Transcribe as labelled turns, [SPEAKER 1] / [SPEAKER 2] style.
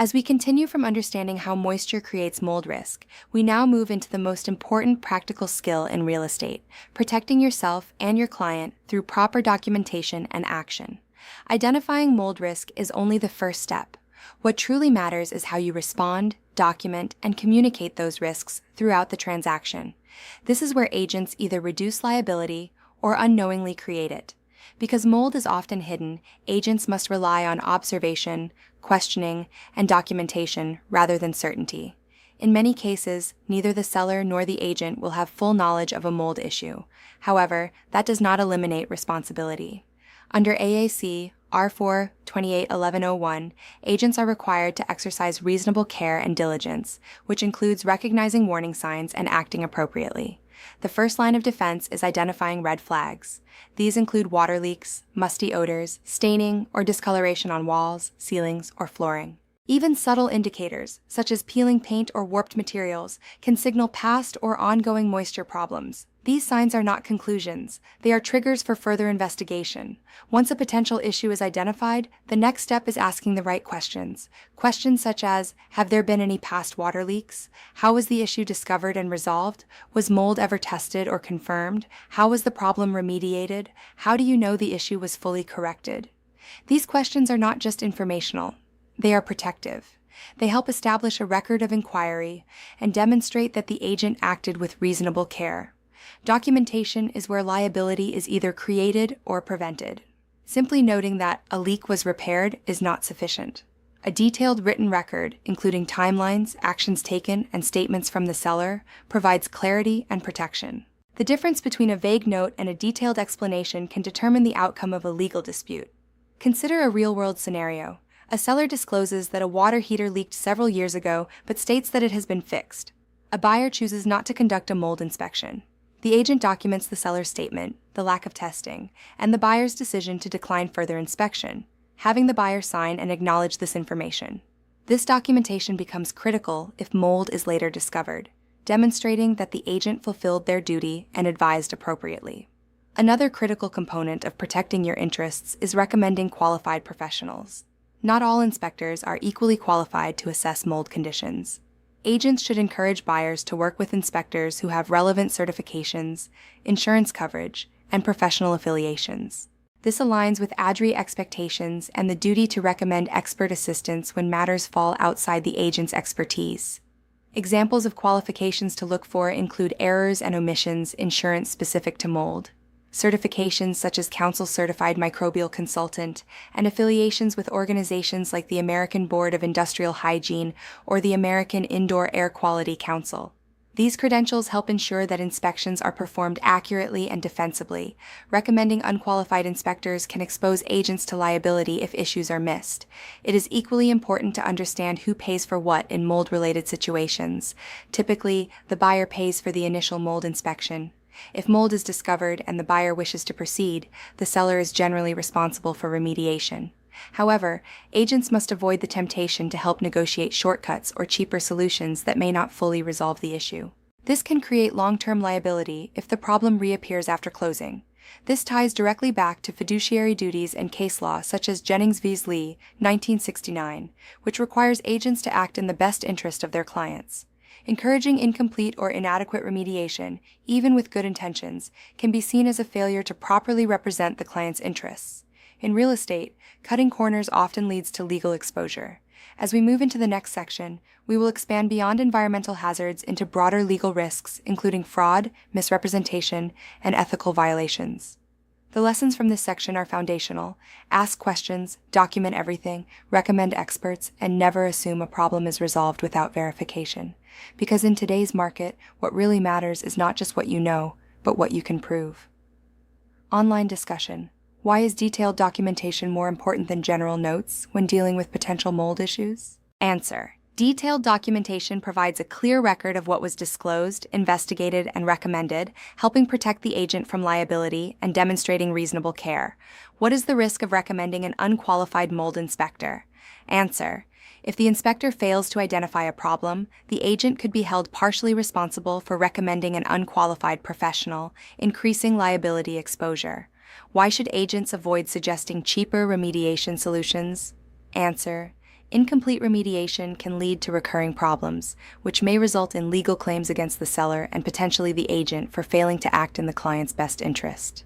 [SPEAKER 1] As we continue from understanding how moisture creates mold risk, we now move into the most important practical skill in real estate, protecting yourself and your client through proper documentation and action. Identifying mold risk is only the first step. What truly matters is how you respond, document, and communicate those risks throughout the transaction. This is where agents either reduce liability or unknowingly create it. Because mold is often hidden, agents must rely on observation, questioning, and documentation rather than certainty. In many cases, neither the seller nor the agent will have full knowledge of a mold issue. However, that does not eliminate responsibility. Under AAC R4 281101, agents are required to exercise reasonable care and diligence, which includes recognizing warning signs and acting appropriately. The first line of defense is identifying red flags. These include water leaks, musty odors, staining, or discoloration on walls, ceilings, or flooring. Even subtle indicators, such as peeling paint or warped materials, can signal past or ongoing moisture problems. These signs are not conclusions. They are triggers for further investigation. Once a potential issue is identified, the next step is asking the right questions. Questions such as, have there been any past water leaks? How was the issue discovered and resolved? Was mold ever tested or confirmed? How was the problem remediated? How do you know the issue was fully corrected? These questions are not just informational. They are protective. They help establish a record of inquiry and demonstrate that the agent acted with reasonable care. Documentation is where liability is either created or prevented. Simply noting that a leak was repaired is not sufficient. A detailed written record, including timelines, actions taken, and statements from the seller, provides clarity and protection. The difference between a vague note and a detailed explanation can determine the outcome of a legal dispute. Consider a real-world scenario. A seller discloses that a water heater leaked several years ago but states that it has been fixed. A buyer chooses not to conduct a mold inspection. The agent documents the seller's statement, the lack of testing, and the buyer's decision to decline further inspection, having the buyer sign and acknowledge this information. This documentation becomes critical if mold is later discovered, demonstrating that the agent fulfilled their duty and advised appropriately. Another critical component of protecting your interests is recommending qualified professionals. Not all inspectors are equally qualified to assess mold conditions. Agents should encourage buyers to work with inspectors who have relevant certifications, insurance coverage, and professional affiliations. This aligns with ADRI expectations and the duty to recommend expert assistance when matters fall outside the agent's expertise. Examples of qualifications to look for include errors and omissions insurance specific to mold, certifications such as Council Certified Microbial Consultant, and affiliations with organizations like the American Board of Industrial Hygiene or the American Indoor Air Quality Council. These credentials help ensure that inspections are performed accurately and defensively. Recommending unqualified inspectors can expose agents to liability if issues are missed. It is equally important to understand who pays for what in mold-related situations. Typically, the buyer pays for the initial mold inspection. If mold is discovered and the buyer wishes to proceed, the seller is generally responsible for remediation. However, agents must avoid the temptation to help negotiate shortcuts or cheaper solutions that may not fully resolve the issue. This can create long-term liability if the problem reappears after closing. This ties directly back to fiduciary duties and case law such as Jennings v. Lee, 1969, which requires agents to act in the best interest of their clients. Encouraging incomplete or inadequate remediation, even with good intentions, can be seen as a failure to properly represent the client's interests. In real estate, cutting corners often leads to legal exposure. As we move into the next section, we will expand beyond environmental hazards into broader legal risks, including fraud, misrepresentation, and ethical violations. The lessons from this section are foundational. Ask questions, document everything, recommend experts, and never assume a problem is resolved without verification. Because in today's market, what really matters is not just what you know, but what you can prove. Online discussion. Why is detailed documentation more important than general notes when dealing with potential mold issues? Answer. Detailed documentation provides a clear record of what was disclosed, investigated, and recommended, helping protect the agent from liability and demonstrating reasonable care. What is the risk of recommending an unqualified mold inspector? Answer. If the inspector fails to identify a problem, the agent could be held partially responsible for recommending an unqualified professional, increasing liability exposure. Why should agents avoid suggesting cheaper remediation solutions? Answer. Incomplete remediation can lead to recurring problems, which may result in legal claims against the seller and potentially the agent for failing to act in the client's best interest.